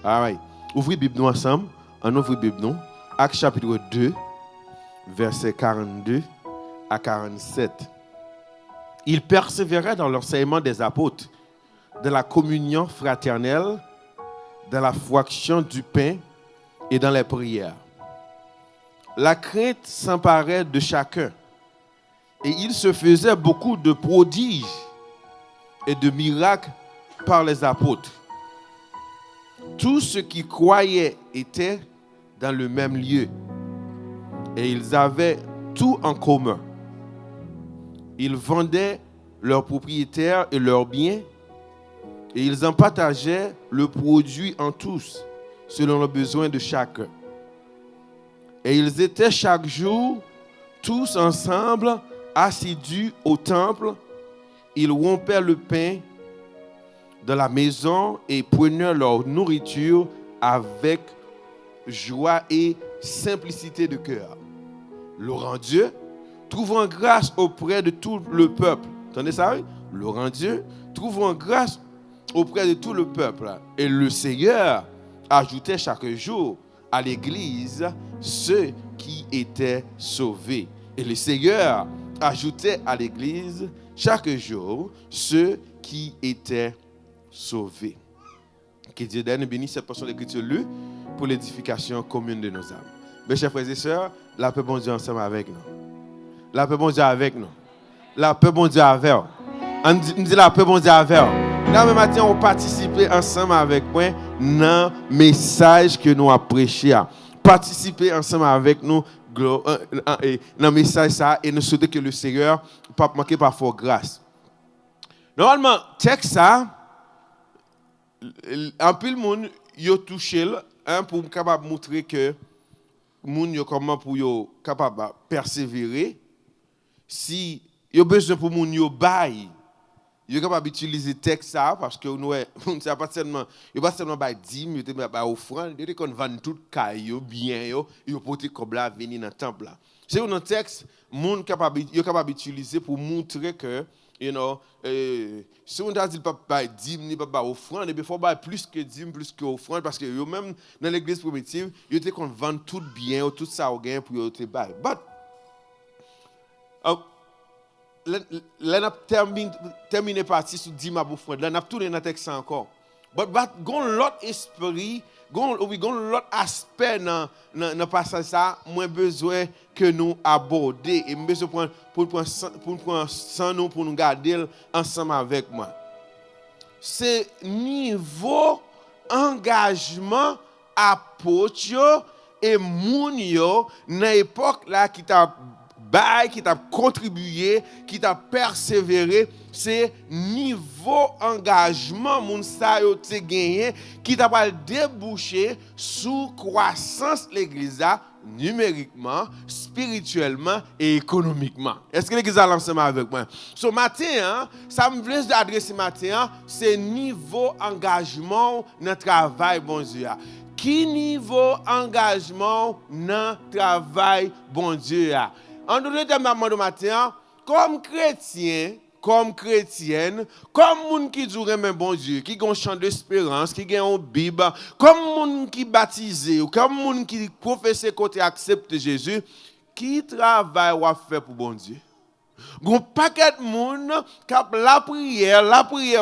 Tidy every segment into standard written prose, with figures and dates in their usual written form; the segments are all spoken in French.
All right. Ouvrez Bible nous ensemble. On ouvre Bible nous. Actes chapitre 2, versets 42 à 47. Ils persévéraient dans l'enseignement des apôtres, dans la communion fraternelle, dans la fraction du pain et dans les prières. La crainte s'emparait de chacun et il se faisait beaucoup de prodiges et de miracles par les apôtres. Tous ceux qui croyaient étaient dans le même lieu et ils avaient tout en commun. Ils vendaient leurs propriétaires et leurs biens et ils en partageaient le produit en tous, selon le besoin de chacun. Et ils étaient chaque jour tous ensemble assidus au temple. Ils rompaient le pain dans la maison et prenaient leur nourriture avec joie et simplicité de cœur. Louant Dieu, trouvant grâce auprès de tout le peuple. Entendez ça, oui? Louant Dieu, trouvant grâce auprès de tout le peuple. Et le Seigneur ajoutait chaque jour à l'église ceux qui étaient sauvés. Et le Seigneur ajoutait à l'église chaque jour ceux qui étaient sauvés. Que Dieu donne et bénisse cette portion d'écriture lue pour l'édification commune de nos âmes. Mes chers frères et sœurs, la paix bon Dieu ensemble avec nous. La paix bon Dieu avec nous. La paix bon Dieu avec nous. On dit la paix bon Dieu avec nous. Là, ce matin, on participe ensemble avec moi dans le message que nous avons prêché. Participer ensemble avec nous dans le message ça, et nous souhaitons que le Seigneur ne pas manquer parfois grâce. Normalement, texte ça, un peu le monde y a touché pour capable montrer que monde yo comment pour yo capable persévérer si yo besoin pour monde yo bail. Yo capable utiliser texte ça parce que nous c'est pas seulement bail dîme, yo te bail offrande, dès qu'on vend tout caillou bien yo porter comme là venir dans temple là. C'est un texte monde capable utiliser pour montrer que si on a dit pas dîme ni pas offrande, il faut plus que dîme, plus que offrande parce que yo même dans l'église primitive, yo te qu'on vend tout bien, tout ça au gain pour yo te bail. But là n'a terminé partie sur dîme à offrande. Là n'a tourné dans texte encore. But gon l'autre esprit, gon l'autre aspect dans passage ça, moins besoin que nous aborder et besoin pour prendre sans nous pour nous garder ensemble avec moi. C'est niveau engagement approche et moun yo dans époque là qui t'a qui t'a contribué, qui t'a persévéré, c'est niveau engagement moun sa yo te gagné qui t'a pas débouché sous croissance l'église numériquement, spirituellement et économiquement. Est-ce que l'église a ensemble avec moi? Ce matin, ça me veut adresser matin, c'est niveau engagement dans le travail bon Dieu. Qui niveau engagement dans le travail bon Dieu? En d'autres termes, de matin, comme chrétien, comme chrétienne, comme moun qui dure même bon Dieu, qui ont un chant d'espérance, qui ont une Bible, comme moun qui baptisé, ou comme moun qui professe côté accepte Jésus, qui travaille ou fait pour bon Dieu? Gon paquet de monde cap la prière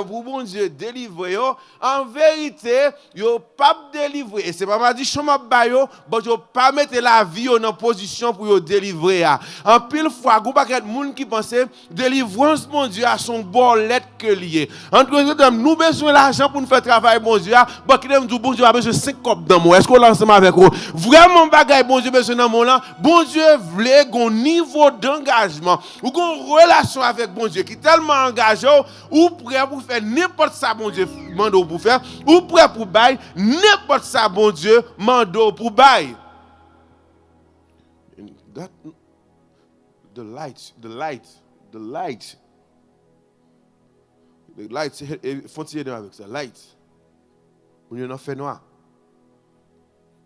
pour bon Dieu délivrer yo en vérité yo pas délivrer et c'est pas m'a dit chama ba yo bon yo pas mettre la vie yo dans position pour yo délivrer en pile fois gon paquet de monde qui pensait délivrance bon Dieu à son bolette que lié entre nous besoin l'argent pour nous faire travail bon Dieu bon qui dit bon Dieu a besoin 5 copes dans moi est-ce qu'on l'ensemble avec vous vraiment bagaille bon Dieu besoin dans mon là bon Dieu voulait gon niveau d'engagement ou gon relation avec bon Dieu qui est tellement engagé ou prêt pour faire n'importe ça bon Dieu mando pour faire ou prêt pour bailler n'importe ça bon Dieu mando pour bailler. That the light faut tirer avec ça light on y en fait noir.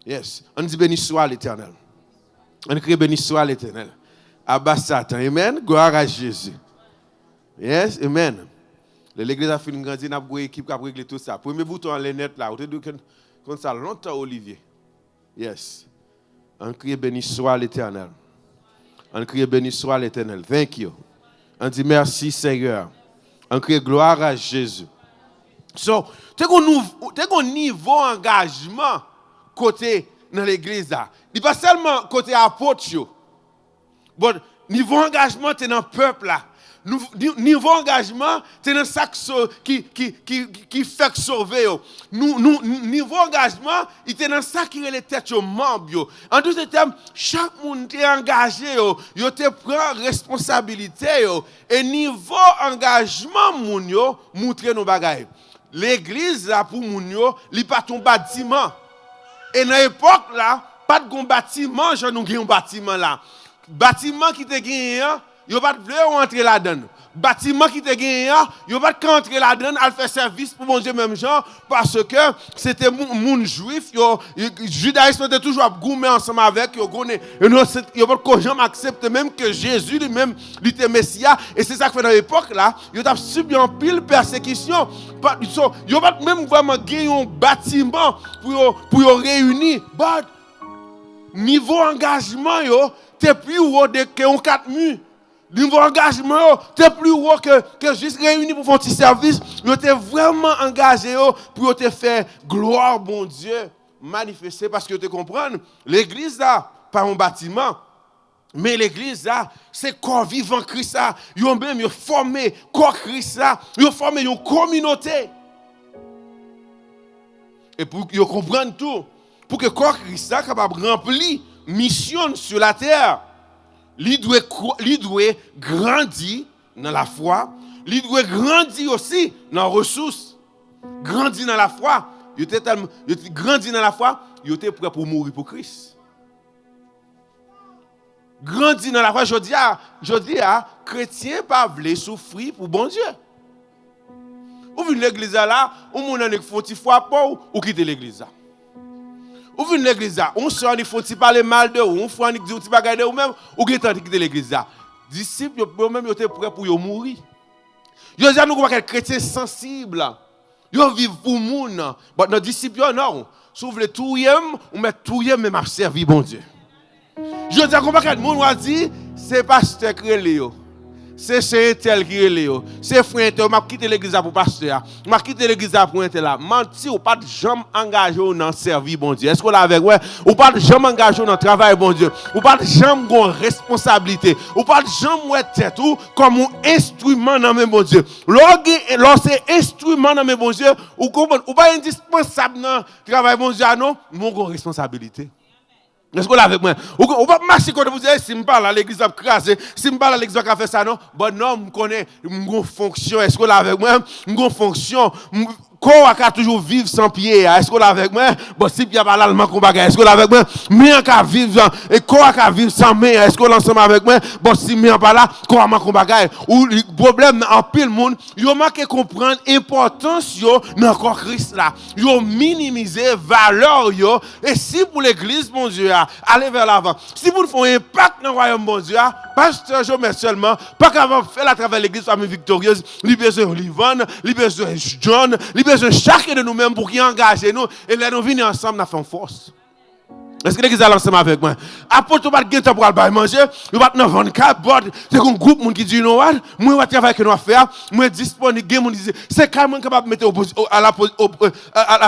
Yes, on dit béni soit l'Éternel. On crie béni soit l'Éternel. Abba Satan, amen. Gloire à Jésus. Yes, amen. L'église a fait une grande équipe qui a réglé tout ça. Premier bouton en net là, Comme ça, longtemps, Olivier. Yes. On crie béni soit l'Éternel. On crie béni soit l'Éternel. Thank you. On dit merci Seigneur. On crie gloire à Jésus. So, tu as un niveau engagement côté dans l'église là. Il pas seulement côté apôtre, mais niveau engagement tu dans le peuple là. Niveau engagement tu dans ça qui fait sauver yo. Niveau engagement il est dans ça qui est les têtes aux membres. En d'autres termes, chaque monde est engagé yo te prend responsabilité et niveau engagement moun yo montrer nos bagages. L'église là pour moun yo, li pas ton bâtiment. Et dans l'époque là, pas de bâtiment, je nous un bâtiment là. Bâtiment qui te gagné, yo pas vle rentrer là-dedans. Bâtiment qui te gagné, yo pas rentrer là-dedans, al faire service pour mon Dieu même gens parce que c'était moun juif, judaïsme était toujours goumé ensemble avec yo pas jamais accepter même que Jésus lui-même lui était Messia et c'est ça que fait dans l'époque là, yo t'a subi en pile persécution. Yo pas même vraiment gagner un bâtiment pour yo réunir. But niveau engagement yo, t'es plus haut que on 4 murs. Niveau engagement, tu es plus haut que juste réuni pour faire un petit service. Tu es vraiment engagé pour te faire gloire, bon Dieu, manifester. Parce que tu comprends, l'église là, pas un bâtiment, mais l'église là, c'est corps vivant Christ là. Ils ont même formé corps Christ là. Ils ont formé une communauté. Et pour qu'ils comprennent tout, pour que corps Christ là capable de remplir mission sur la terre. Il doit grandir dans la foi. Il doit grandir aussi dans les ressources. Grandir dans la foi. Il était grandi dans la foi. Il était prêt pour mourir pour Christ. Grandir dans la foi. Je dis à chrétien pas veulent souffrir pour bon Dieu. Ou venez l'église là, ou mon an font ti foi ou quitter l'église là. Ou venez l'église là, on sort ni font ti parler mal de ou, on font ni dire ti bagay de ou même ou quitter l'église là. Disciples eux même ils étaient prêts pour mourir. Yo dis nous pas quel chrétien sensible. Yo vivent pour moun. Mais nos disciples non, si vous voulez tout yem, on met tout yem même à servir bon Dieu. Je dis qu'on pas quel moun va dire c'est pasteur qui est là. C'est chez tel qui est là. C'est frère tel m'a quitté l'église pour pasteur. M'a quitté l'église pour tel là. Menti ou pas de jamais engagé dans servir bon Dieu. Est-ce qu'on l'a avec ouais ou pas de jamais engagé dans travail bon Dieu. Ou pas de jamais gon responsabilité. Ou pas de jamais ouais tête ou comme un instrument dans mes bon Dieu. Lorsque instrument dans mes bon Dieu ou pas indispensable dans travail bon Dieu non, mon gon responsabilité. Est-ce qu'on l'a avec moi? On va marcher quand vous dites, si je parle à l'église, à craser, si je parle à l'église, à faire ça, non? Bon, non, je connais une fonction. Est-ce qu'on l'a avec moi? Une fonction. Corps a toujours vivre sans pied. Est-ce qu'on l'a avec moi? Bon, si il y a pas l'allemand qu'on bagaille, est-ce qu'on l'a avec moi? Mais on vivre et corps a vivre sans main. Est-ce qu'on l'ensemble avec moi? Bon, si mais pas là, corps a qu'on bagaille. Ou le problème en pile monde, yo manque comprendre importance yo dans corps Christ là. Yo minimiser valeur yo et si pour l'église mon Dieu aller vers l'avant. Si vous font impact dans le royaume mon Dieu, pasteur je mets seulement pas qu'avant faire à travers l'église famille victorieuse, li besoin Olivane, li besoin John, besoin chacun de nous-mêmes pour qui engager nous et là nous venir ensemble nous faire force. Est-ce que l'église est ensemble avec moi? Apôtre pas de temps pour aller manger, nous va dans 24 bord, c'est un groupe monde qui dit non, moi va travailler que nous faire, moi disponible game on dit c'est carrément capable mettre à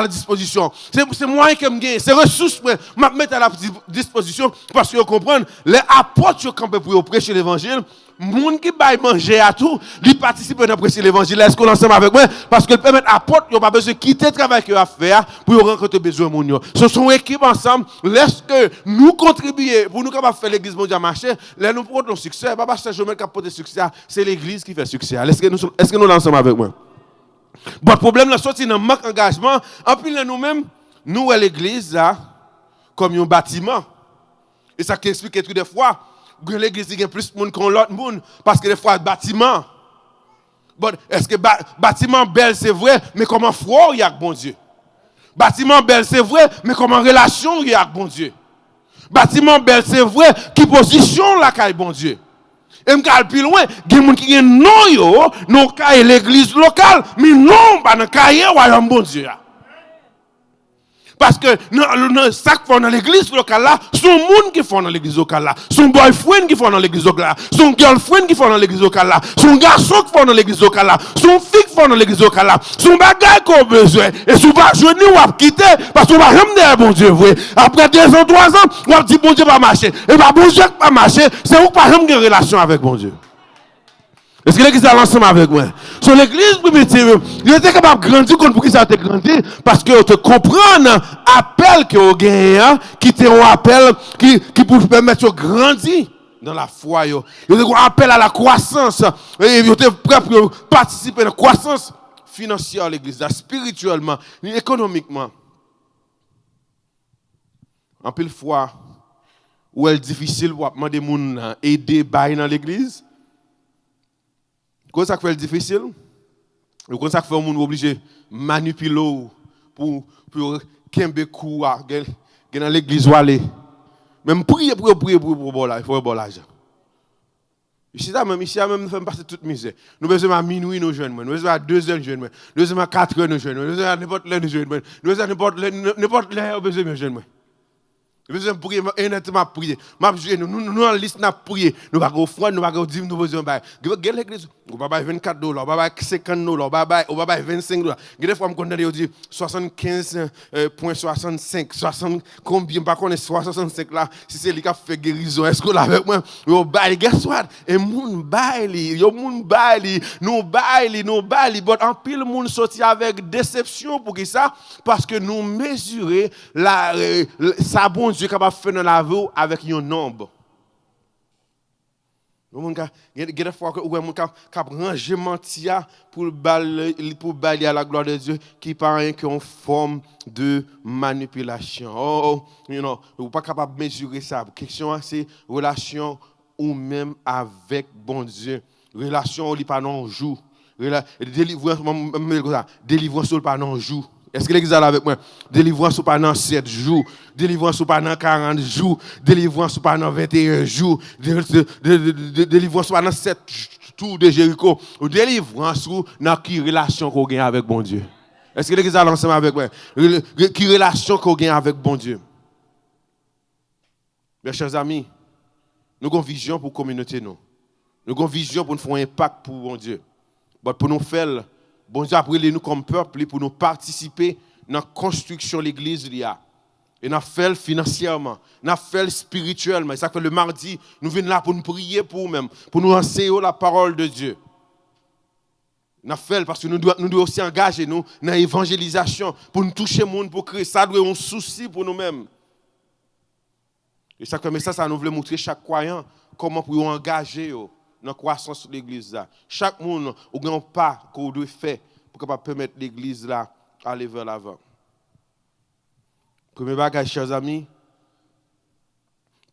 la disposition. C'est moi qui me gagne, c'est ressources moi mettre à la disposition parce que vous comprenez, les apôtres campent pour prêcher l'évangile. Moun qui baille manger à tout, lui participe à prêcher l'évangile. Est-ce qu'on ensemble avec moi? Parce que le permet apporte, il n'a pas besoin de quitter le travail qu'il a faire pour rencontrer besoin de moun. Ce sont équipe ensemble. Laisse que nous contribuer pour nous capables faire l'église mondiale marcher. Là nous portons succès. Pas parce que je mets capable de succès, c'est l'église qui fait succès. Est-ce que nous ensemble avec moi? Bon, le problème là sorti dans manque d'engagement. En plus nous-mêmes, nous à l'église là comme un bâtiment. Et ça qui explique tout des fois. L'église a plus de monde que l'autre monde parce que des fois bâtiment. Bon, est-ce que bâtiment belle c'est vrai, mais comment froid il y a avec bon Dieu? Bâtiment belle c'est vrai, mais comment relation il y a avec bon Dieu? Bâtiment belle c'est vrai, qui position la caille bon Dieu? Et m'gal plus loin, il y a des gens qui ont non yo, non caille l'église locale, mais non pas dans caille royaume bon Dieu. Parce que ça qui font dans l'église locale là, son monde qui font dans l'église locale là, son boyfriend qui font dans l'église locale là, son girlfriend qui font dans l'église locale là, son garçon qui font dans l'église locale là, son fille qui font dans l'église locale là, son bagage qu'on a besoin. Et si vous ne pouvez pas quitter, parce que vous ne pouvez pas bon Dieu. Après 2 ans, 3 ans, vous avez dit bon Dieu va marcher. Et bien bon Dieu va marcher, c'est vous pas une relation avec bon Dieu. Est-ce que l'église a ensemble avec moi? Sur l'église primitive, il était capable de grandir pour qu'il ça grandi parce que tu comprends l'appel que vous gagnez, qui est un appel qui peut permettre de grandir dans la foi. Il y a un appel à la croissance. Et il était prêt pour participer à la croissance financière de l'église, spirituellement, économiquement. En pile fois, où elle est difficile pour demander des gens aider dans l'église. Comment ça fait difficile? Comment ça fait un monde obligé de manipuler pour qu'un coup dans l'église ou aller. Même prier pour il faut un bon argent. Ici, même nous faisons passer toute misère. Nous besoin à minuit nos jeunes, nous besoin à 2 heures de jeunes, nous besoin à 4 heures de jeunes, nous besoin à n'importe l'heure de jeunes, nous besoin à n'importe l'heure de jeunes. Nous besoin prier, honnêtement prier. Nous en liste n'a prier. Nous va go front, nous va go dire nous besoin bail. Quelle église? On va bail $24, on va bail $50, on va bail $25. Des fois me connaît dit 75.65, 60 combien pas connaît 65 là, si c'est lui qui a fait guérison. Est-ce que là avec moi? Yo bail, guess what? Et moun bail, yo moun bail, nous bail, but en pile moun sorti avec déception pour qui ça? Parce que nous mesurer la ça bon Dieu capable de faire dans la vie avec un nombre. Il y a des fois que vous avez rangé mentia pour balayer à la gloire de Dieu qui paraît qu'une forme de manipulation. Vous n'êtes pas capable de mesurer ça. La question c'est relation ou même avec bon Dieu. Relation ou pas non jour. Délivrance ou pas non jour. Est-ce que l'église est là avec moi? Délivrance ou pas dans 7 jours, délivrance ou pas dans 40 jours, délivrance ou pas dans 21 jours, délivrance ou pas dans 7 tours de Jéricho, ou délivrance ou dans qui relation qu'on gagne avec bon Dieu. Est-ce que l'église est là ensemble avec moi? Qui relation qu'on gagne avec bon Dieu? Mes chers amis, nous avons une vision pour la communauté. Nous avons une vision pour nous faire un impact pour bon Dieu. Mais pour nous faire, bon Dieu a pris nous comme peuple pour nous participer dans la construction de l'église. Et nous fait financièrement, nous fait spirituellement. Et ça fait le mardi, nous venons là pour nous prier pour nous-mêmes, pour nous enseigner la parole de Dieu. Nous fait parce que nous devons aussi engager nous dans l'évangélisation pour nous toucher le monde, pour créer. Ça doit être un souci pour nous-mêmes. Et ça fait ça nous voulons montrer chaque croyant comment pour engager dans la croissance de l'église. Chaque monde a un pas qu'on doit faire pour permettre l'église là aller vers l'avant. Premier bagage, chers amis,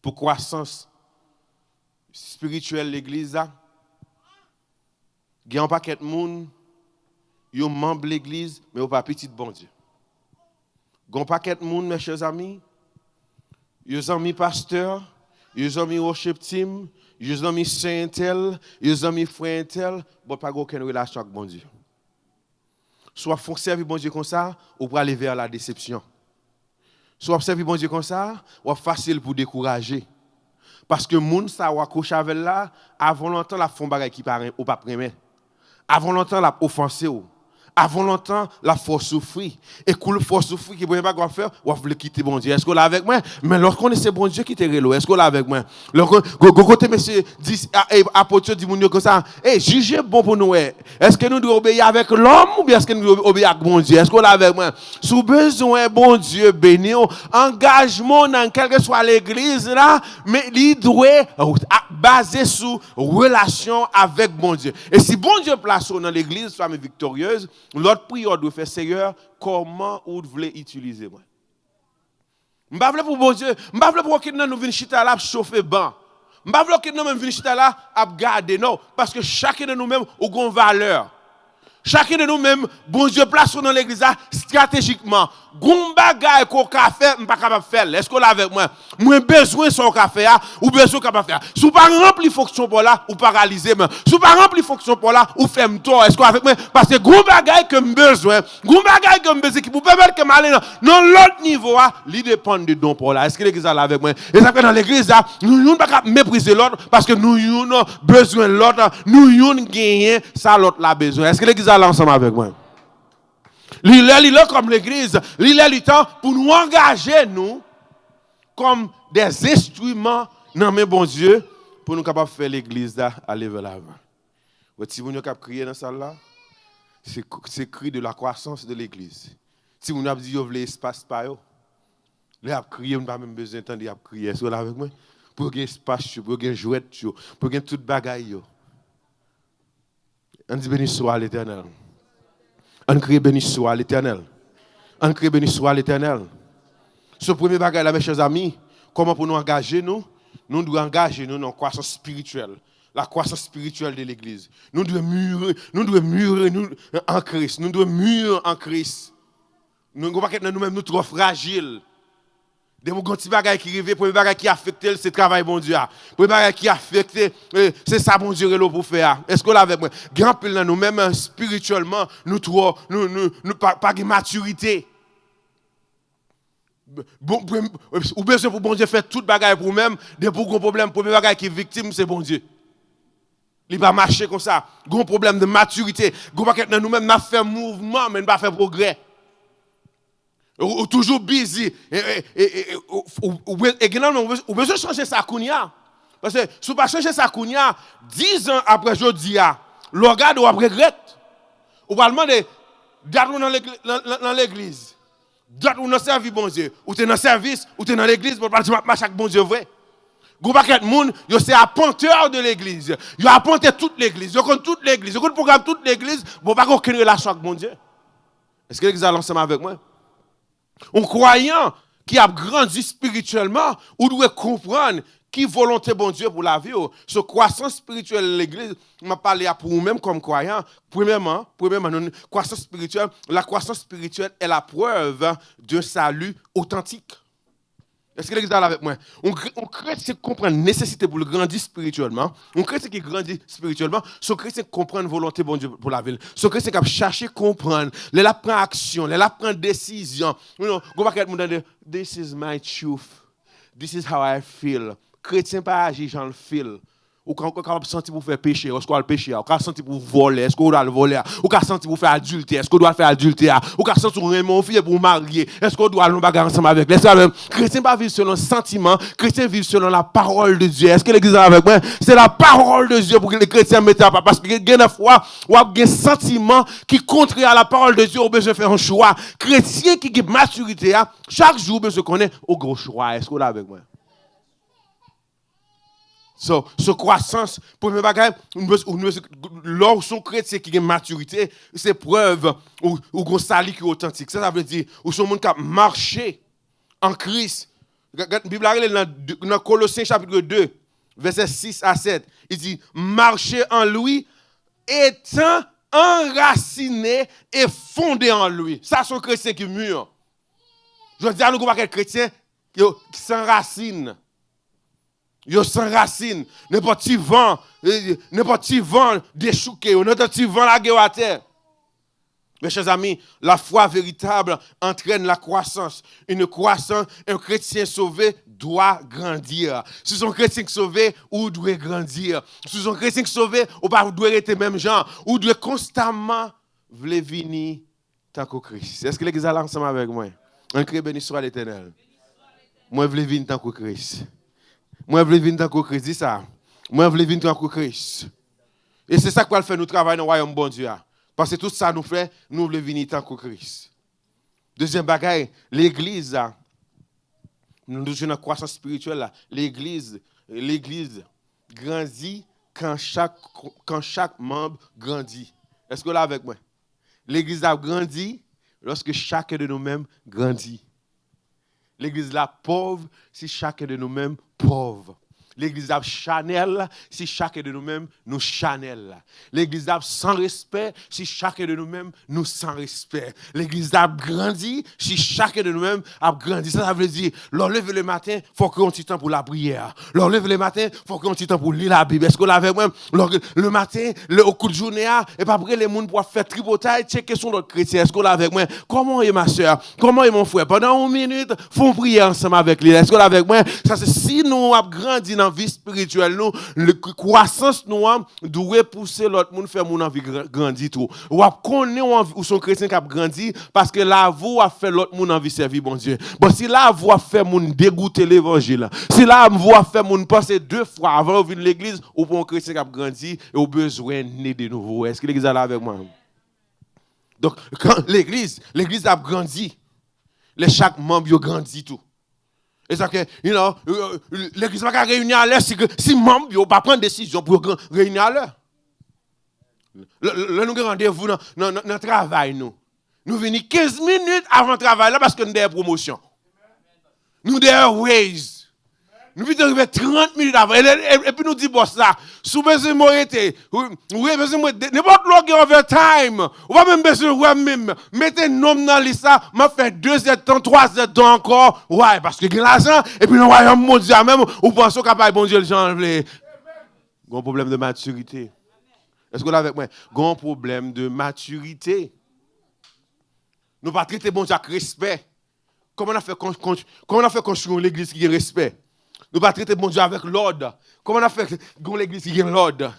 pour croissance spirituelle de l'église là, il y a un paquet de monde, ils sont membres de l'église, mais ils sont pas petit bon Dieu. Il y a un paquet de monde, mes chers amis, ils sont mis pasteur, ils sont mis worship team, ils sont mis saint tel, ils sont mis frère tel, mais pas aucune relation avec bon Dieu. Soit font servir bon Dieu comme ça, ou pour aller vers la déception. Soit servir bon Dieu comme ça, ou facile pour décourager. Parce que moun ça ou accroché avec là, avant longtemps la font bagay qui paraît ou pas premier. Avant longtemps la offensé ou. Avant longtemps, la force souffrir. Et quand la force souffrir, qui ne peut pas faire, on va quitter bon Dieu. Est-ce qu'on est avec moi? Mais lorsqu'on est ce bon Dieu qui te relo, est-ce qu'on est avec moi? Lorsqu'on monsieur dit, apôtre dit mon comme ça, jugez bon pour nous. Est-ce que nous devons obéir avec l'homme ou bien est-ce que nous devons obéir avec bon Dieu? Est-ce qu'on est avec moi? Sous besoin, bon Dieu, béni, engagement dans quelle que soit l'église là, mais il doit basé sur relation avec bon Dieu. Et si bon Dieu place dans l'église, femme victorieuse, l'autre prière doit faire, Seigneur, comment vous voulez utiliser moi? Je ne veux pas pour bon Dieu, je ne veux pas pour que nous venions chita là chauffer ban. Je ne veux pas que nous venions chita là à garder non, parce que chacun de nous-mêmes a une valeur. Chacun de nous-mêmes, bon Dieu place dans l'église stratégiquement. Gon bagay qu'on ka fait, m'pas capable faire. Est-ce qu'on l'a avec moi? Moi besoin son café ou besoin capable faire. Si pas rempli fonction pour là ou paralyser moi. Si pas rempli fonction pour là ou faire tort. Est-ce qu'on avec moi? Parce que gon bagay que besoin, gon bagay que besoin qui pour permettre que m'aller dans l'autre niveau il dépend de don pour là. Est-ce que l'église là avec moi? Et ça fait dans l'église là, nous pas capable mépriser l'autre parce que nous avons besoin de l'autre, nous avons gagné ça l'autre là besoin. Est-ce que l'église là ensemble avec moi? Il est comme l'église, il est le temps pour nous engager nous comme des instruments dans mes bon Dieu pour nous capables de faire l'église aller vers l'avant. Si vous avez crié dans ça là, c'est cri de la croissance de l'église. Si vous avez dit vous voulez espace pas yo, les a crié, on n'a pas même besoin d'entendre de crier. Est-ce que vous avec moi? Pour gagner espace, pour gagner jouet, pour gagner toute bagaille yo. On dit béni soit l'Éternel. On crie béni soit l'Éternel. On crie béni soit l'Éternel. Ce premier bagage là, mes chers amis, comment pour nous engager nous? Nous devons engager nous dans la croissance spirituelle. La croissance spirituelle de l'Église. Nous devons mûrir en Christ. Nous devons mûrir en Christ. Nous ne pouvons pas être nous-mêmes trop fragiles. Des petits bagages qui arrivent, premier bagage qui affecte, c'est le travail bon Dieu. Premier bagage qui affecte, c'est ça bon Dieu pour faire. Est-ce que là avec moi, grand pile dans nous-mêmes spirituellement, nous pas de maturité. Bon, ou besoin pour bon Dieu faire tout bagage pour nous-mêmes, des pour gros problème, premier bagage qui est victime, c'est bon Dieu. Il va marcher comme ça. Gros problème de maturité. Gros bagage dans nous-mêmes, n'a fait mouvement, mais n'a pas fait progrès. Ou toujours busy. Ou besoin de changer sa kounia. Parce que si vous ne changez pas sa kounia, 10 ans après aujourd'hui, le regard doit regretter. Ou va demander, d'être dans l'église. D'être dans le service, bon Dieu. Ou tu es dans le service, ou tu es dans l'église, pour pas dire chaque bon Dieu vrai. Vous paquet de monde, c'est apponteur de l'église. Ils ont apponté toute l'église. Ils connaissent toute l'église. Ils connaissent programme toute l'église. Bon, pas aucune relation avec bon Dieu. Est-ce que l'église a ensemble avec moi? Un croyant qui a grandi spirituellement, ou doit comprendre qui volonté bon Dieu pour la vie. Ce croissance spirituelle de l'église, m'a parlé pour vous-même comme croyant. Premièrement, croissance spirituelle, la croissance spirituelle est la preuve d'un salut authentique. Est-ce que l'église est là avec moi? On chrétien qui comprend la nécessité pour le grandir spirituellement. On chrétien qui grandit spirituellement. Ce chrétien qui comprend la volonté bon Dieu pour la ville. Ce chrétien qui a cherché à comprendre. Il prend action. Il prend décision. Go back at me. This is my truth. This is how I feel. Chrétien pas agir j'en le feel. Ou quand on sentir pour faire péché, est-ce qu'on doit le pécher? Ou quand sentir pour voler, est-ce qu'on doit le voler? Ou quand sentir pour faire adultère, est-ce qu'on doit faire adultère? Ou quand sentir pour aimer fille pour marier, est-ce qu'on doit nous bagarrer ensemble avec? Les chrétiens pas vivre selon le sentiment, chrétiens vivent selon la parole de Dieu. Est-ce que l'église est avec moi? C'est la parole de Dieu pour que les chrétiens mettent à part. Parce que il y a des fois où il y a un sentiment qui contraire à la parole de Dieu, on besoin de faire un choix. Chrétien qui a maturité, chaque jour besoin de connaître au gros choix. Est-ce qu'on est avec moi? Ce croissance, premier bagage, lorsque son chrétien qui a une maturité, c'est preuve ou un salut qui est authentique. Ça veut dire, ou son monde qui a marché en Christ. La Bible dans Colossiens chapitre 2, versets 6 à 7, il dit, marcher en lui, étant enraciné et fondé en lui. Ça, c'est un chrétien qui est mûr. Je veux dire, nous avons quelques chrétiens qui s'enracinent. Yo sans racine, n'importe qui vent déchouqué, n'importe qui vent la guerre à terre. Mes chers amis, la foi véritable entraîne la croissance. Une croissance, un chrétien sauvé doit grandir. Si son chrétien sauvé, ou doit grandir. Si son chrétien sauvé, ou pas doit être même gens, ou doit constamment vouloir venir tant que Christ. Est-ce que l'église est ensemble avec moi? Un cri béni soit l'Éternel. Moi je veux venir tant que Christ. Moi, je veux venir dans le Christ, dis ça. Moi, je veux venir dans le Christ. Et c'est ça qu'on va faire nous travailler dans le royaume bon Dieu. Parce que tout ça nous fait, nous voulons venir dans le Christ. Deuxième bagaille, l'église, nous sommes dans la croissance spirituelle, l'église grandit quand chaque membre grandit. Est-ce que là avec moi? L'église a grandi lorsque chacun de nous-mêmes grandit. L'église là pauvre si chacun de nous-mêmes pauvre. L'église a Chanel, si chacun de nous-mêmes, nous Chanel. L'église a sans respect, si chacun de nous-mêmes, nous sans respect. L'église a grandi, si chacun de nous-mêmes a grandi. Ça veut dire, leur lever le matin, il faut qu'on ait un petit temps pour la prière. Leur lever le matin, il faut qu'on ait un petit temps pour lire la Bible. Est-ce qu'on l'avait même, le matin, au coup de journée, et pas après, les gens pour faire tripotage, checker sur l'autre chrétien. Est-ce qu'on l'a avec moi? Comment est ma soeur? Comment est mon frère? Pendant une minute, faut prier ensemble avec lui. Est-ce qu'on l'a avec moi? Ça, c'est si nous avons grandi dans la vie spirituelle, nous, la croissance nous doit pousser l'autre monde, faire mon envie grandir tout. Ou connaître ou son chrétien qui a grandi, parce que la voix a fait l'autre monde envie servir bon Dieu. Bon, si la voix fait mon dégoûter l'évangile, si la voix fait mon passer 2 fois avant de venir l'église, ou pour un chrétien qui a grandi, et au besoin de naître de nouveau. Est-ce que l'église est là avec moi? Donc, quand l'église a grandi, chaque membre a grandi tout. Et ça que, l'église va réunir à l'heure si membre ne pas prendre décision pour réunir à l'heure. Nous avons rendez-vous dans le travail. Nous venons 15 minutes avant le travail là parce que nous avons des promotions. Nous avons des raise. Nous venons arriver 30 minutes avant. Et puis nous disons, boss là, sous besoin de m'arrêter, oui, besoin de n'importe qui overtime, ou pas même besoin de même, mettez nom dans la liste, m'a fait 2 heures de temps, 3 heures de temps encore, ouais, parce que il y a l'argent, et puis nous voyons mon Dieu même, ou pensons qu'après, bon Dieu, le gens, un problème de maturité. Est-ce que vous avec moi? Un problème de maturité. Nous ne pas traiter bon Dieu avec respect. Comment on a fait construire l'église qui a respect? Nous ne pas traiter bon Dieu avec l'ordre. Comment on a fait l'église qui a l'ordre?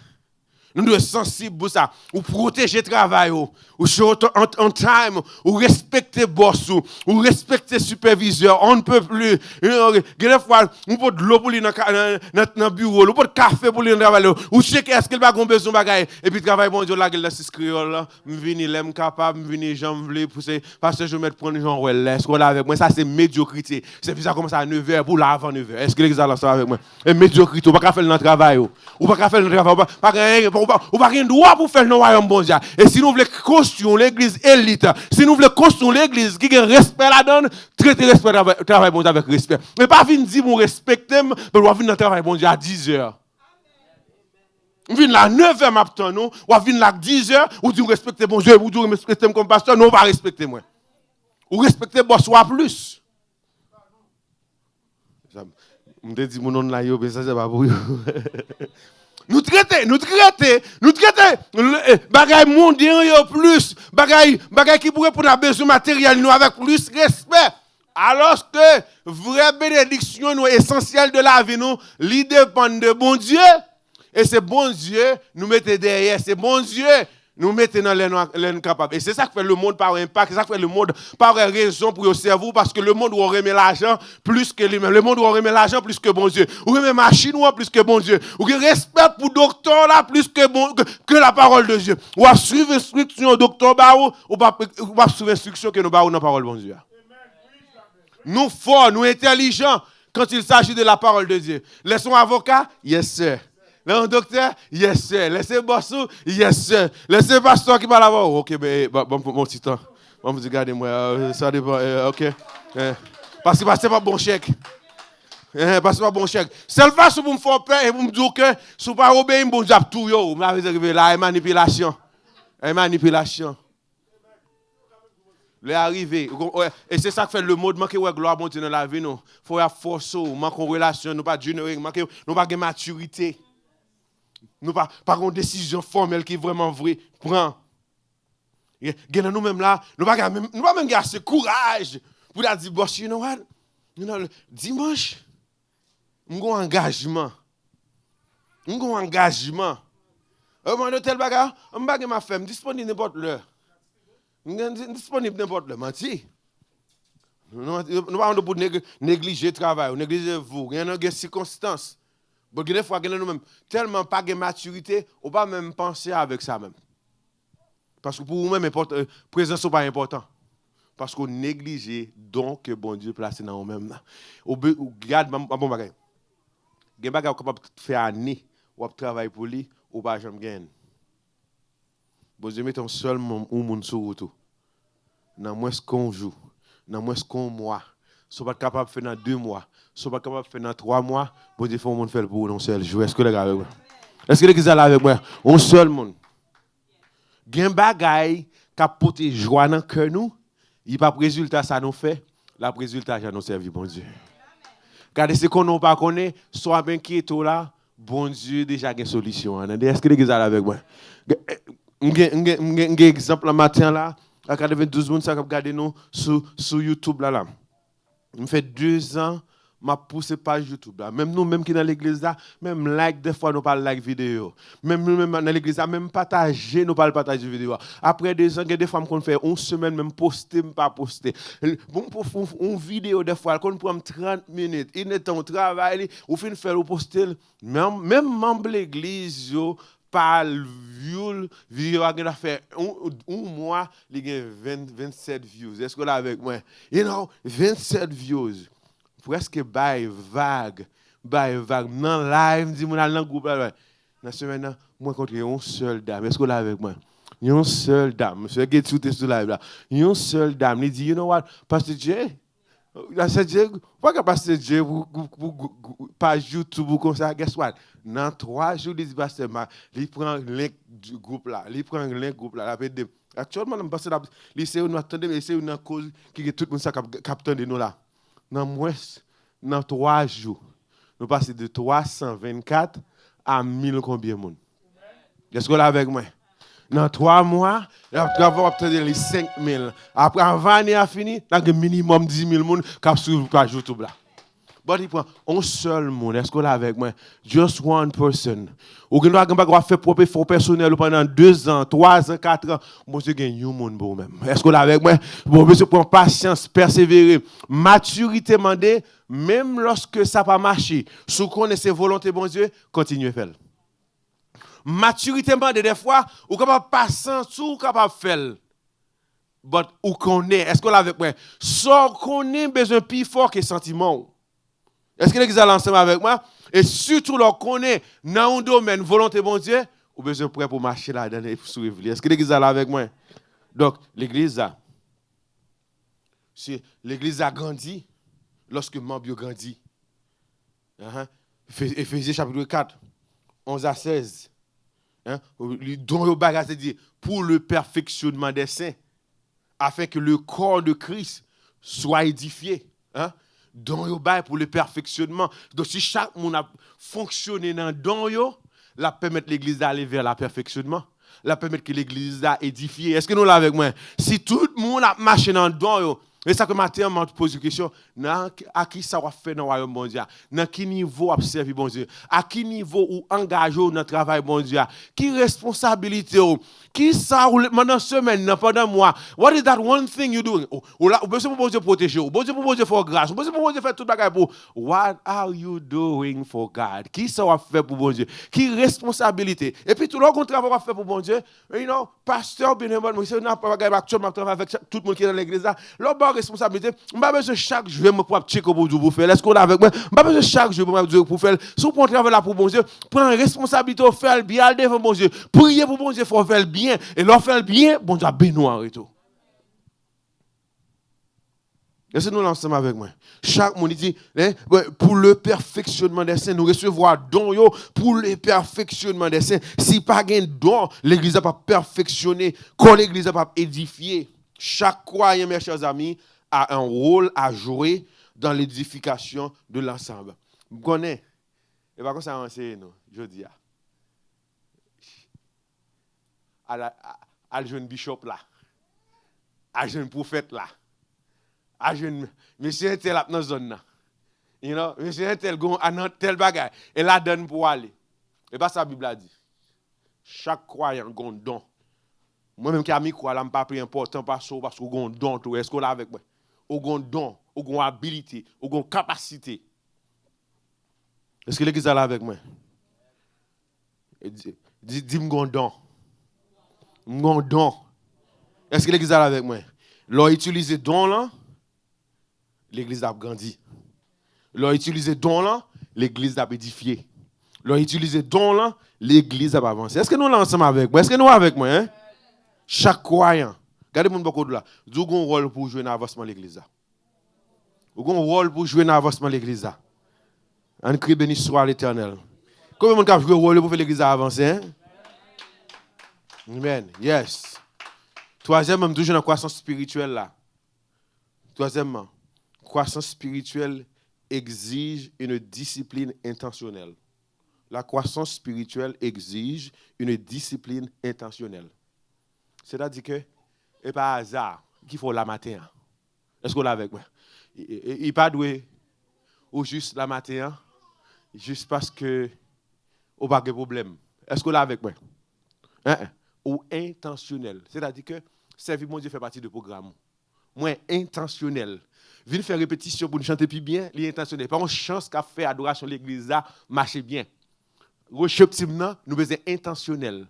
Nous devons être sensibles pour ça. Ou protéger le travail, ou show on time, ou respecter le boss, ou respecter le superviseur. On ne peut plus. Des fois, on peut de l'eau pour lui dans le bureau, on peut de café pour lui dans le travail, ou checker est-ce qu'il va avoir besoin de bagaille. Et puis, travail, bon Dieu, là, il a 6 créoles, je viens, l'aime capable, je viens, j'en veux pousser, parce que je vais me prendre les gens, ouais, laisse, qu'on avec moi. Ça, c'est médiocrité. C'est puis ça commence à 9h pour là avant 9h. Est-ce que les gars ça avec moi? Et médiocrité, on ne peut pas faire le travail, ou pas faire le travail, ou pas rien droit pour faire le royaume bon Dieu. Et si nous voulons construire l'église élite, si nous voulons construire l'église qui a respect là-dedans, traiter le travail bon Dieu avec respect. Mais pas venir dire mon respecter, mais on va venir dans le travail bon Dieu à 10h. On vient là à 9h maintenant, nous, ou venir là à 10h, ou dire respecter bon Dieu, ou dire respecter comme pasteur, non, on va respecter moi. Ou respecter boss soit plus. Je me dis mon nom là, mais ça c'est pas pour vous. Nous traiter bagaille mondial plus, bagaille qui pourrait pour la besoin matériel nous avec plus respect. Alors que vraie bénédiction nous essentielle de la vie nous, il dépend de bon Dieu et c'est bon Dieu nous mettez derrière, c'est bon Dieu nous mettez dans l'aine capable. Et c'est ça qui fait le monde par impact, c'est ça qui fait le monde par raison pour le cerveau, parce que le monde où on remet l'argent plus que lui-même. Le monde où on remet l'argent plus que bon Dieu. Ou remet machine plus que bon Dieu. Ou respect pour docteur là plus que la parole de Dieu. Ou à suivre l'instruction docteur Barou, ou pas suivre l'instruction que nous Barou dans la parole de Dieu. Nous forts, nous intelligents quand il s'agit de la parole de Dieu. Laissons avocat, yes sir. Le docteur, yes sir. Laissez bossou, yes sir. Laissez pasteur qui parle avant. Ok, mais bon petit temps. Bon, vous regardez moi, ça dépend. Ok. Parce que c'est pas bon chèque. Parce que c'est pas bon chèque. Seule façon pour me faire peur et pour me dire que si vous ne pas obéir, bon job tout yo. Vous m'avez arrivé là, manipulation. Manipulation. Les arrivés. Et c'est ça qui fait le mot de manquer de gloire bon Dieu dans la vie. Il faut avoir force, manquer de relation, nous pas générer, nous pas de maturité. Nous pas une décision formelle qui est vraiment vraie. Prends. Nous-mêmes là, nous pas même assez courage pour dire, boss, you know what? Dimanche, nous avons un engagement. Nous avons un engagement. Moi, tel bagarre, je vais ma femme disponible n'importe l'heure. Disponible n'importe l'heure. Menti. Nous ne pouvons pas négliger le travail, négliger vous. Il y a des circonstances. Bon, des fois, nous-mêmes, tellement pas de maturité, on ne peut pas même penser avec ça même. Parce que pour nous-mêmes, la présence n'est pas important. Parce qu'on néglige le don que bon Dieu place dans nous-mêmes. On garde un bon bagage. Il y a des bagages capable de faire année, ou travailler pour lui, ou pas jamais gagner. Bon Dieu met un seul monde sur vous. Dans moins qu'on joue, dans moins qu'on mois, sont pas capables de faire dans 2 mois, sont pas capables de faire dans 3 mois, bon Dieu, faut monde faire pour un seul jour. Est-ce que les gars avec moi? Est-ce que l'église est là avec moi? Un seul monde. Gen bagay qui porte joie dans cœur nous, il pas résultat ça nous fait, la résultat ça nous servi bon Dieu. Car ce qu'on n'a pas connaît, soit bien qui est là, bon Dieu déjà une solution. Est-ce que l'église est là avec moi? Un exemple le matin là, à 92 personnes qui regardent nous sur YouTube là. Il me fait 2 ans, m'a poussé page YouTube là. Même nous, même qui dans l'église là, même like des fois nous pas like vidéo. Même nous même dans l'église là, même partager nous pas partager vidéo. Après 2 ans, il y a des fois qu'on fait une semaine même poster, pas poster. Bon pour une vidéo des fois qu'on prend 30 minutes, il est temps travail, ou fin faire ou poster même membre l'église yo par view vidéo a fait un mois, il y a 27 views. Est-ce que là avec moi? 27 views. Presque vague dans live dit mon dans groupe là. Dans semaine moi rencontré une seule dame. Est-ce que là avec moi? Une seule dame. Monsieur qui est sur live là. Une seule dame, il dit you know what? Pastor J. Pastor J, pourquoi que Pastor J page YouTube comme ça, guess what? Dans 3 jours, il dit Pastor il prend le link du groupe là. Il prend le link groupe là. Actuellement, je pense que lycée nous attendons, mais c'est une cause qui tout le monde ça capte de nous là. Dans 3 jours, nous passons de 324 à 1000 combien de monde? Est-ce que là avec moi? Dans 3 mois, nous avons obtenu les 5000. Après, avant l'année a fini, nous avons minimum 10 000 personnes qui ont suivi YouTube là. Bon, il prend un seul monde. Est-ce que là avec moi? Just one person. Ou que nous avons fait propre effort personnel pendant 2 ans, 3 ans, 4 ans. Monsieur gagne un monde pour même. Est-ce que là avec moi? Bon, monsieur prend patience, persévérer, maturité mandée, même lorsque ça n'a pas marché. Si vous connaissez volonté bon Dieu, continuez à faire. Maturité mandée des fois, ou capable patience, ou capable faire. But ou connaît, est-ce que là avec moi? Sans connaît besoin plus fort que sentiment. Est-ce que l'église est ensemble avec moi? Et surtout, leur connaît dans un domaine volonté bon Dieu, ou besoin prêt pour marcher là-dedans et suivre. Est-ce que l'église est là avec moi? Donc, l'église a grandi lorsque membre grandit. Éphésiens chapitre 4, 11 à 16. Dont le bagage dit pour le perfectionnement des saints, afin que le corps de Christ soit édifié. Don yo bay pour le perfectionnement. Donc si chaque monde a fonctionné dans don yo, la permettre l'église d'aller vers le perfectionnement, la permettre que l'église a édifié. Est-ce que nous là avec moi? Si tout le monde a marché dans don yo, et ça que matin m'a posé une question, à qui ça va faire dans le royaume bon Dieu? Dans quel niveau observer bon Dieu? À quel niveau ou engagé dans le travail bon Dieu? Qui responsabilité ou? Qui ça pendant semaine, pendant mois? What is that one thing you doing? Ou besoin pour bon Dieu protéger, ou besoin pour bon Dieu faire grâce, ou besoin pour bon Dieu faire tout bagage pour. What are you doing for God? Qui ça va faire pour bon Dieu? Qui responsabilité? Et puis tout le monde travail va faire pour bon Dieu. Pasteur bénévole, moi c'est n'a pas bagage actuellement travailler avec tout le monde qui est dans l'église là. Responsabilité, je n'ai pas besoin chaque jour pour checker pour faire. Est-ce qu'on est avec moi? Je n'ai pas besoin chaque jour pour faire. Si vous prenez travail là pour bon Dieu, prenez responsabilité pour faire le bien, aller devant bon Dieu. Priez pour bon Dieu, il faut faire le bien. Et leur faire le bien, bon Dieu a béni en retour. Est-ce que nous l'ensemble avec moi? Chaque monde dit, pour le perfectionnement des saints, nous recevoir don yo pour le perfectionnement des saints. Si pas un don, l'église n'a pas perfectionné, quand l'église n'a pas édifié. Chaque croyant, mes chers amis, a un rôle à jouer dans l'édification de l'ensemble. Vous connaissez? Et par contre, ça a enseigné, nous, je dis. À le jeune bishop là, à le jeune prophète là, à le jeune monsieur tel dans la zone là. Monsieur tel tel bagage. Et la donne pour aller. Et pas ça la Bible a dit. Chaque croyant a un don. Moi-même qui a mis quoi, là, je ne pas plus important parce que vous avez un don. Est-ce que vous avec moi? Vous avez un don, vous avez une habilité, vous avez une capacité. Est-ce que l'église est là avec moi? Dis-moi un don. Un don. Est-ce que l'église est là avec moi? L'on utilise don là, l'église a grandi. L'on utilise don là, l'église a édifié. L'on utilise don là, l'église a avancé. Est-ce que nous sommes ensemble avec moi? Est-ce que nous sommes avec moi? Hein? Chaque croyant, regardez mon beaucoup de là, vous avez un rôle pour jouer dans l'avancement de l'église. Vous avez un rôle pour jouer dans l'avancement de l'église. On crie béni soit l'Éternel. Combien de monde a joué un rôle pour faire l'église avancer? Hein? Amen. Yes. Troisièmement, toujours dans la croissance spirituelle là. Troisièmement, croissance spirituelle exige une discipline intentionnelle. La croissance spirituelle exige une discipline intentionnelle. C'est-à-dire que, et pas hasard, qu'il faut la matin. Est-ce qu'on l'a avec moi? Il pas doué ou juste la matin, juste parce que ou pas de problème. Est-ce qu'on l'a avec moi? Ou intentionnel. C'est-à-dire que servir mon Dieu fait partie du programme. Moi, intentionnel. Venir faire répétition pour nous chanter plus bien, l'intentionnel. Pas une chance qu'a fait adoration l'église là marcher bien. Recherche nous besoin intentionnel.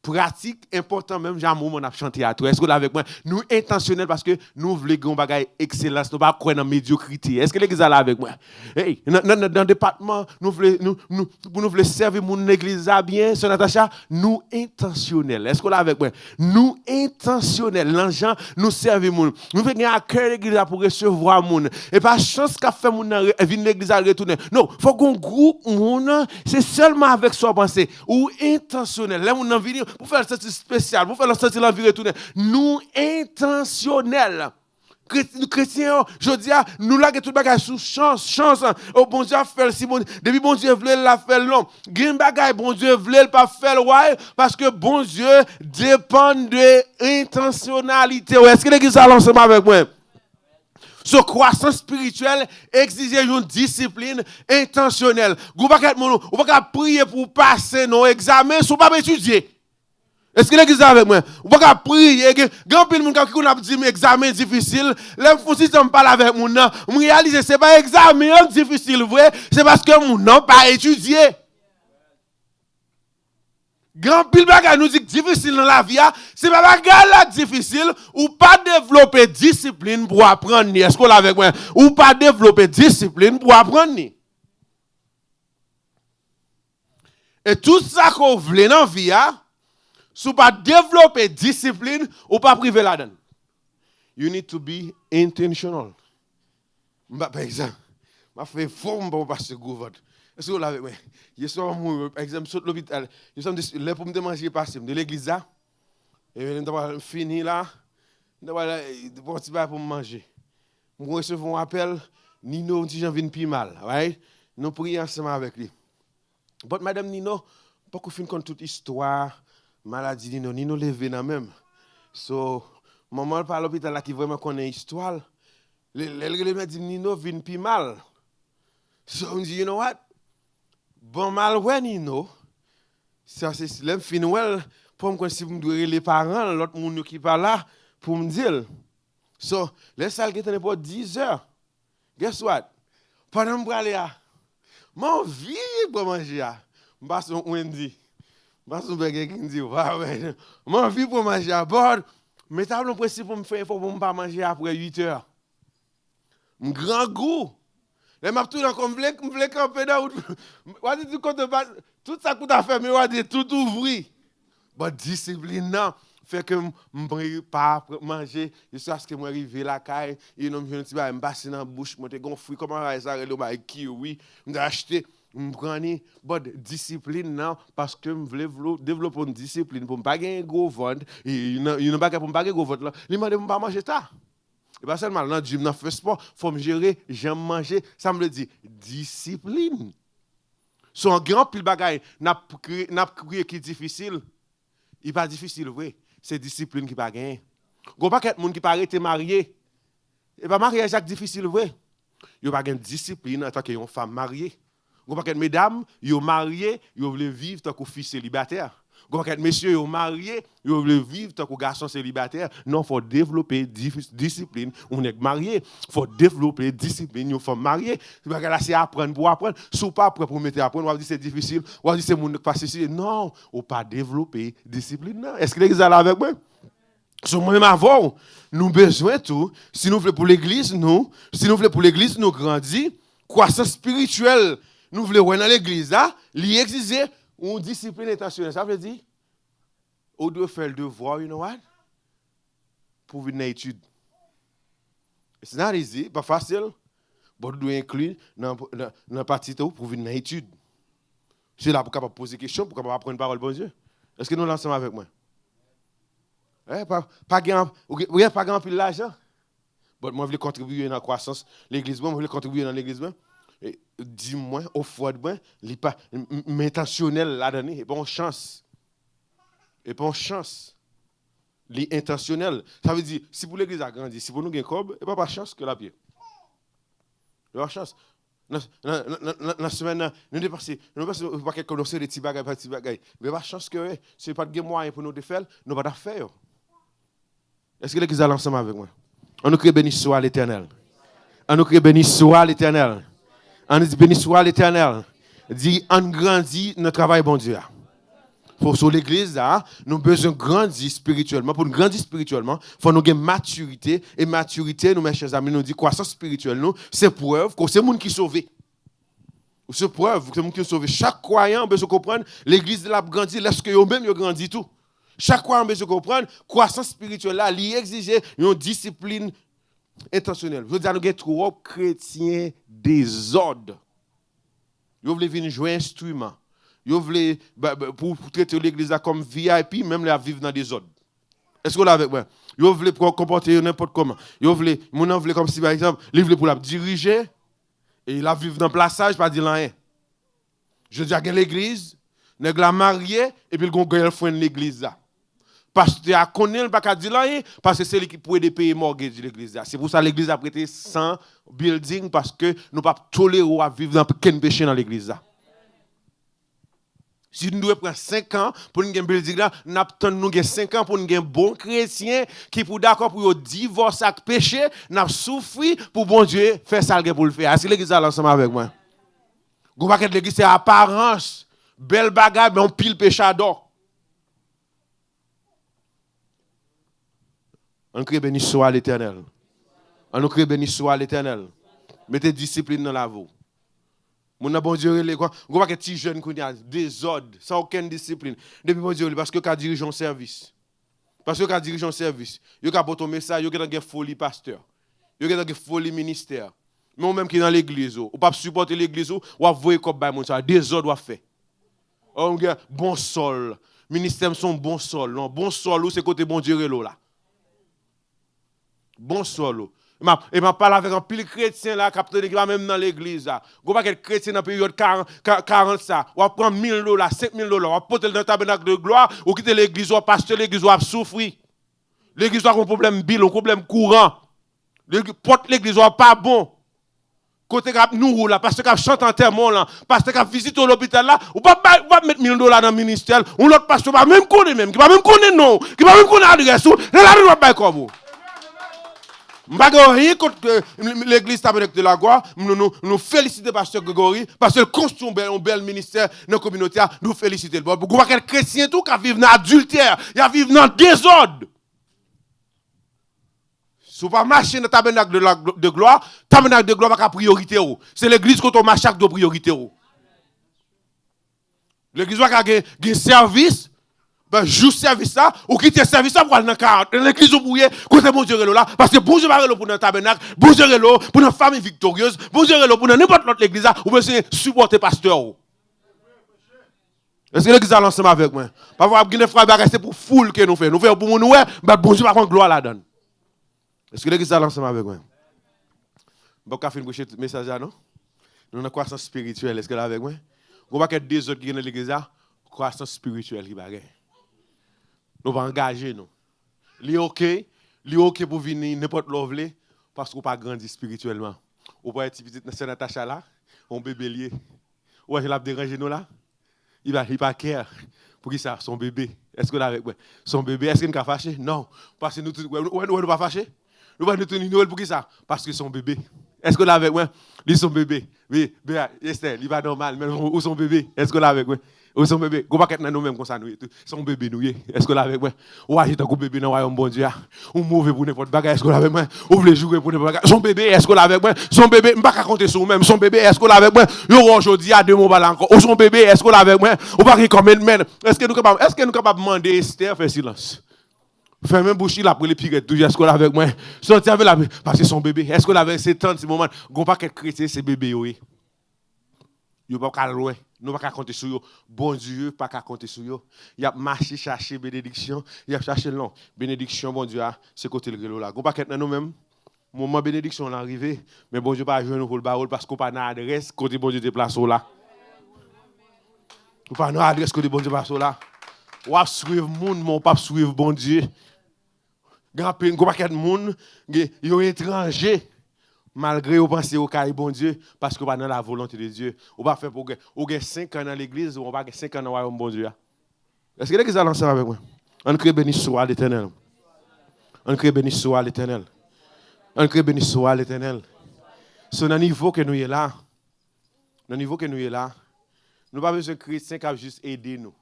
Pratique important même jamais on a chanté à toi. Est-ce que là avec moi nous intentionnel parce que nous voulons qu'on bagaille excellence, nous pas croire dans médiocrité. Est-ce que l'église là avec moi? Hey, dans le département nous voulons servir mon église bien, sur Natacha, nous intentionnel. Est-ce que là avec moi? Nous intentionnel, l'enjeu nous servir mon. Nous venons à cœur l'église pour recevoir mon et pas chance qu'a fait mon venir l'église à retourner. Non, faut qu'on groupe mon c'est seulement avec soi penser ou intentionnel. Là on venir pour faire le statut spécial, pour faire le statut de la vie retournée. Nous intentionnels. Chrétiens, je dis, nous là, tout le bagage sous chance. Oh, bon Dieu a fait si bon, depuis bon Dieu voulait la faire non. Gen bagage, bon Dieu voulait pas faire ouais, parce que bon Dieu dépend de intentionnalité. Est-ce que l'église a ensemble avec moi? Ce croissance spirituelle exige une discipline intentionnelle. Vous ne pas prier pour passer nos examens, vous ne pas étudier. Est-ce que l'église est avec moi? Vous ne pouvez pas prier. Grand pile monde qui a dit examen difficile, les fous si je parle avec mon nom, je réalise que ce n'est pas examen difficile vrai, c'est parce que mon nom pas étudié. Grand pile bagage nous dit que difficile dans la vie, c'est pas bagage difficile ou pas développer discipline pour apprendre. Est-ce que vous avec moi? Ou pas développer discipline pour apprendre. Et tout ça qu'on veut dans la vie, si vous ne pas développer discipline, ou pas priver la donne. You need to be intentional. Par exemple, je fais forme pour passer gouverne. Est-ce que vous l'avez? Je suis par exemple, sur l'hôpital. Je suis là pour me manger passer de l'église là. Et je fini là. Je vais pour me manger. Je recevoir un appel. Nino, si j'en viens plus mal. Right? Nous prions ensemble avec lui. Mais madame Nino, pas qu'on finisse toute histoire. Maladie ni nous lever dans même. So maman par l'hôpital là qui vraiment connaît histoire. Elle me dit Nino vient plus mal. So on dit you know what? Bon mal ouais Nino. Ça c'est l'aime fin well pour me si me doit les parents l'autre monde qui pas là pour me dire. So laisse ça gêter pour 10 heures. Guess what? Pendant me aller là. Mon vie pour manger là. M'passe on dit parce que quelqu'un qui dit, ouais, mon vie pour manger à bord, mais t'as le principe pour me faire, il faut pas manger après 8 heures. Un grand goût. Les m'a tout dans comme me camper dans tout ça que tu as fait, mais on dit tout ouvrir. Bon discipline non, fait que me pas manger, jusqu'à ce que moi arrive la caille, et non me petit me passer dans bouche, monter gon fruit comment ça le kiwi, me acheter je prends bonne discipline non parce que je veux développer une discipline pour ne pas gagner un gros ventre et ne pas pour pas gagner gros ventre là il m'a dit pas manger ça et pas seulement dans gym dans fait sport faut me gérer j'aime manger ça me le dit discipline son grand pile bagaille n'a crié qui difficile il pas difficile vrai c'est discipline qui pas gagner gros paquet monde qui pas arrêter marié et pas mariage c'est difficile vrai il pas gagne discipline en tant que une femme mariée. Vous voyez, mesdames, ils sont mariés, ils veulent vivre tant que fils célibataire. Vous voyez, messieurs, ils sont mariés, ils veulent vivre tant que garçon célibataire. Non, il faut développer discipline. On est marié, il faut développer discipline. Il faut marier. C'est apprendre pour apprendre. Si vous pas prêt pour mettre à apprendre, on va dire c'est difficile, on va dire c'est mon pas ceci. Non, on pas développer discipline. Est-ce que l'église est là avec moi? So moi-même avant, nous besoin tout. Si nous voulons pour l'église, nous grandir, croissance spirituelle. Nous voulons voir dans l'église, il existe une discipline intentionnelle. Ça veut dire, on doit faire le devoir, you know what? Pour venir à l'étude. It's not easy, pas facile. Bon, nous devons inclure dans la partie pour venir dans l'étude. C'est là pour capable poser des questions, pour capable apprendre parole de Dieu. Est-ce que nous l'ensemble avec moi? Pas grand pile l'argent. Bon, moi je veux contribuer dans la croissance l'église, moi je veux contribuer dans l'église. Dis-moi, offre moi, il pas intentionnel là-dedans et pas en chance. Et pas en chance. L'intentionnel, ça veut dire si pour l'église a grandi, si pour nous gain cob, et pas chance que la pied. Pas chance. La semaine, nous dépassons pas qu'elle connaisse des petits bagages, mais pas chance que c'est pas de moyen pour nous de faire, nous pas faire. Est-ce que l'église a ensemble avec moi? On nous crie béni soit l'Éternel. On nous crie béni soit l'Éternel. On nous dit béni soit l'Éternel. Dit on grandit notre travail bon Dieu. Pour sur l'église là, nous avons besoin de grandir spirituellement. Pour nous grandir spirituellement, il faut nous avoir maturité. Et maturité, nous, mes chers amis, nous dit croissance spirituelle, nous, c'est preuve que c'est le monde qui est sauvé. C'est preuve que c'est le monde qui est sauvé. Chaque croyant a besoin de comprendre l'église là grandit, lorsque eux-mêmes grandit tout. Chaque croyant a besoin de comprendre croissance spirituelle là, il exige une discipline intentionnelle. Je veux dire, nous avons trop chrétiens désordre. Ils veulent venir jouer un instrument. Ils veulent pour traiter l'église comme VIP, même les vivre dans des ordres. Est-ce que vous l'avez avec moi? Ils veulent comporter n'importe comment. Ils veulent comme si, par exemple, ils veulent pour la diriger et la vivre dans le plaçage, pas dire rien. Je dis à l'église, ils la marié et puis ils ont girlfriend l'église là. Parce que tu connais pas qu'à dire rien, parce que c'est lui qui pourrait payer mortgage de l'église là. C'est pour ça que l'église a prêté 100 buildings parce que nous ne pouvons pas tolérer à vivre dans quel péché dans l'église là. Si nous devons prendre 5 ans pour nous gagner un building là, nous avons 5 ans pour nous gagner un bon chrétien qui pour d'accord pour divorcer avec péché, nous avons souffert pour bon Dieu faire ça pour le faire. Est-ce que l'église est ensemble avec moi? Vous voyez que l'église c'est apparence, belle bagarre, mais on pile péchador. On crie béni soit l'Éternel. On crie béni soit l'Éternel. Mettez discipline dans la vie. Mon bon Dieu, vous voyez que petit jeune qui a désordre, sans aucune discipline. Depuis bon Dieu, parce que quand dirige un service. Parce que quand dirige un service, il a un message, il a une folie pasteur. Il a une folie ministère. Mais même qui est dans l'église, ou pas supporter l'église, ou voyer comme ça, désordre ou fait. On a bon sol. Ministère son bon sol. Non, bon sol, c'est côté bon Dieu là. Bon sol. Et je parle avec un pile chrétien là, qui va même dans l'église. Vous voyez quel chrétien dans la période 40 ça. On va prendre $1,000, $5,000, on va porter dans le tabernacle de gloire, ou quitter l'église, ou pasteur l'église, ou souffrir. L'église a un problème bill, un problème courant. Porte l'église, ou pas bon. Côté nous là, parce que chante en terme là, parce que visite l'hôpital là, ou pas mettre $1,000 dans le ministère, ou l'autre pasteur va même connaître même, qui va même connaître non, qui va même connaître l'adresse, là on va pas comme vous. Je ne sais pas rien contre l'église tabernacle de la gloire. Nous félicitons pasteur Grégory parce qu'il construit un bel ministère dans la communauté. Nous félicitons. Vous voyez quel chrétien tout qui vit dans l'adultère, il vit dans le désordre. Si vous ne pas marcher dans le tabernacle de gloire, le tabernacle de gloire n'est pas priorité. C'est l'église qui marche chaque de priorité. L'église qui a un service. Juste service ça, ou quitter service ça pour aller dans 40. L'église au bouillé, côté bon Dieu là, parce que bon Dieu va pour notre tabernacle, bon Dieu pour notre famille victorieuse, bon Dieu pour n'importe l'autre église, ou besoin supporter pasteur. Est-ce que l'église est ensemble avec moi? Parfois, il y a des frères c'est pour foule que nous faisons. Nous faisons pour nous, mais bon Dieu va prendre gloire là-dedans. Est-ce que l'église est ensemble avec moi? Bon, quand on fait un message là, non? Nous avons une croissance spirituelle. Est-ce que là avec moi? Vous voyez qu'il y a des autres qui sont dans l'église là, croissance spirituelle qui bagaille. Nous va engager nous. Li OK pour venir n'importe l'ovle parce qu'on pas grandi spirituellement. On pas être petite dans Natacha là, on bébé lié. Ouais, je l'a dérangé nous là. Il pas care pour qui ça son bébé. Est-ce que là avec son bébé est-ce qu'il nous a fâché? Non, parce que nous nous pas fâché. Nous pas nous Noël pour qui ça? Parce que son bébé. Est-ce que là avec moi, lui son bébé. Oui, Esther, il va normal mais où son bébé? Est-ce que là avec moi? Ou son bébé, go pas qu'être nous même comme ça nous. Son bébé nous. Est-ce que là avec moi? Ouais, j'ai un bébé dans royaume bon Dieu. Ou mauvais pour n'importe bagarre, est-ce que là avec moi? Ou voulez jouer pour n'importe bagarre. Son bébé, est-ce que là avec moi? Son bébé, m'pas qu'à compter sur même. Son bébé, est-ce que là avec moi? Yo aujourd'hui à 2 mois encore. Ou son bébé, est-ce que là avec moi? Ou pas qui comme men. Est-ce que nous capable demander Esther faire silence? Fermez bouche, il a pris les pirettes. Est-ce qu'on avec moi? Sorti avec la parce que son bébé. Est-ce qu'on avait 7 ans, ce moment? Gon pas qu'être chrétien, c'est bébé, oui. Yo pas qu'à loin. Nous pas qu'à compter sur eux. Bon Dieu, pas qu'à compter sur eux. Il a marché, cherché bénédiction. Il a cherché le nom. Bénédiction, bon Dieu, c'est côté le gelo là. Gon pas qu'être nous-mêmes. Moment bénédiction est arrivé, mais bon Dieu pas jouer nous pour le barreau parce qu'on pas d'adresse côté bon Dieu déplace là. On pas d'adresse côté bon Dieu place là. Ou à suivre monde, mon pas suivre bon Dieu. Grand peine qu'on pas qu'être monde, yo étranger malgré vous pensez au caille bon Dieu parce que pas dans la volonté de Dieu. On pas faire pour ou 5 ans dans l'église ou on pas 5 ans dans le royaume bon Dieu. Est-ce que l'église a lancé avec moi? On crée béni soit l'Éternel. On crée béni soit l'Éternel. On crée béni soit l'Éternel. C'est dans le niveau que nous sommes là. Dans le niveau que nous sommes là. Nous n'avons pas besoin de chrétiens qui juste aider nous.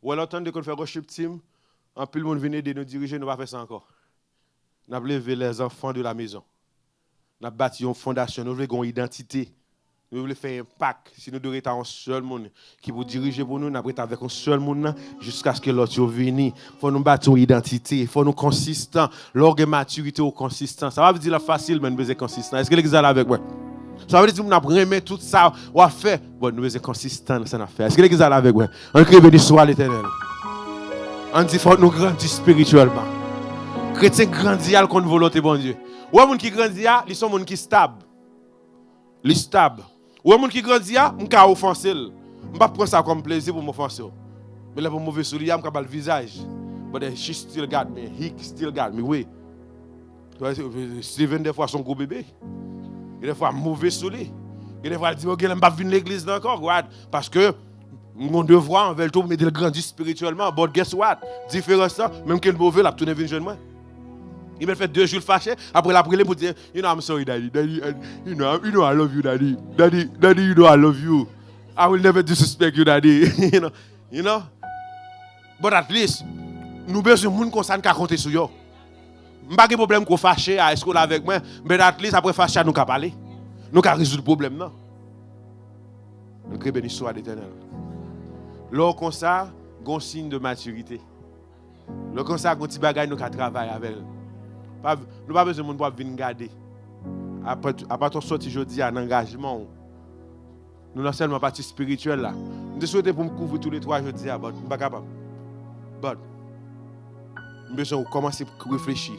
Ou alors, tant qu'on fait worship team, un peu le monde vient aider nous diriger, nous ne pas faire ça encore. Nous avons levé les enfants de la maison. Nous avons bâti une fondation, nous voulons une identité. Nous voulons faire un pacte. Si nous devons être un seul monde qui vous diriger pour nous, nous avons été avec un seul monde jusqu'à ce que l'autre vienne. Il faut nous bâtir une identité. Il faut nous consistants. L'orgue maturité ou consistant. Ça va dire facile, mais nous sommes consistants. Est-ce que l'église est là avec moi? Ça veut dire que nous avons remis tout ça. On a fait. Bon, nous sommes consistants dans cette affaire. Est-ce que l'église est là avec moi? On crie béni soit l'Éternel. On dit qu'il faut nous grandir spirituellement. Chrétien grandit à contre volonté bon Dieu. Ou un monde qui grandit, ils sont monde qui stable. Ils stable. Ou un monde qui grandit, on peut offenser. On pas prendre ça comme plaisir pour m'offenser. Mais là pour mauvais sourire, on pas le visage. But she still got me. He still got me. Oui. Steven des fois son gros bébé. Il des fois mauvais sourire. Il des fois il dit OK, on pas venir l'église encore, parce que mon devoir envers tout mais de grandir spirituellement. But guess what? Différence ça, même qu'il mauvais la tourner venir jeune moi. Il m'a fait 2 jours fâché. Après la prière pour dire, I'm sorry, daddy. Daddy, you know I love you, daddy. Daddy, you know I love you. I will never disrespect you, daddy. you know. But at least, nous besoin de gens comme ça qui compter sur yo. Pas de problème qu'on fâché à est-ce qu'on avec moi, mais at least après fâché nous ca parler. Nous ca résoudre le problème non. Nous crée béni soit l'Éternel. Lors comme ça, gon signe de maturité. Lors comme ça, gon petit bagage nous ca travailler avec. Nous pas besoin de monde pour venir garder. Après ton sorti jeudi un engagement. Nous n'avons seulement partie spirituelle là. Nous souhaitons pour me couvrir tous les 3 jeudi à bord. Nous pas capable. But nous besoin commencer à réfléchir.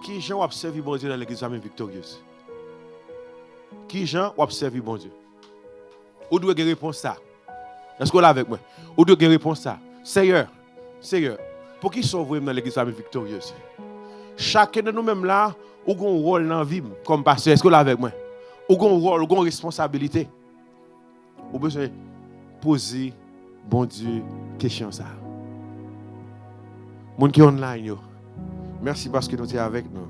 Qui gens observe bon Dieu dans l'église famille victorieuse? Qui gens observe bon Dieu? Où doit répondre ça? Est-ce qu'on l'a avec moi? Où doit répondre ça? Seigneur, pour qui sauver dans l'église famille victorieuse? Chacun de nous-mêmes là, ou a un rôle dans la vie comme pasteur. Est-ce que vous l'avez avec moi? Ou a un rôle, ou une responsabilité. Ou besoin poser, bon Dieu, question ça. Moun qui online yo. Merci parce que nous sommes avec nous.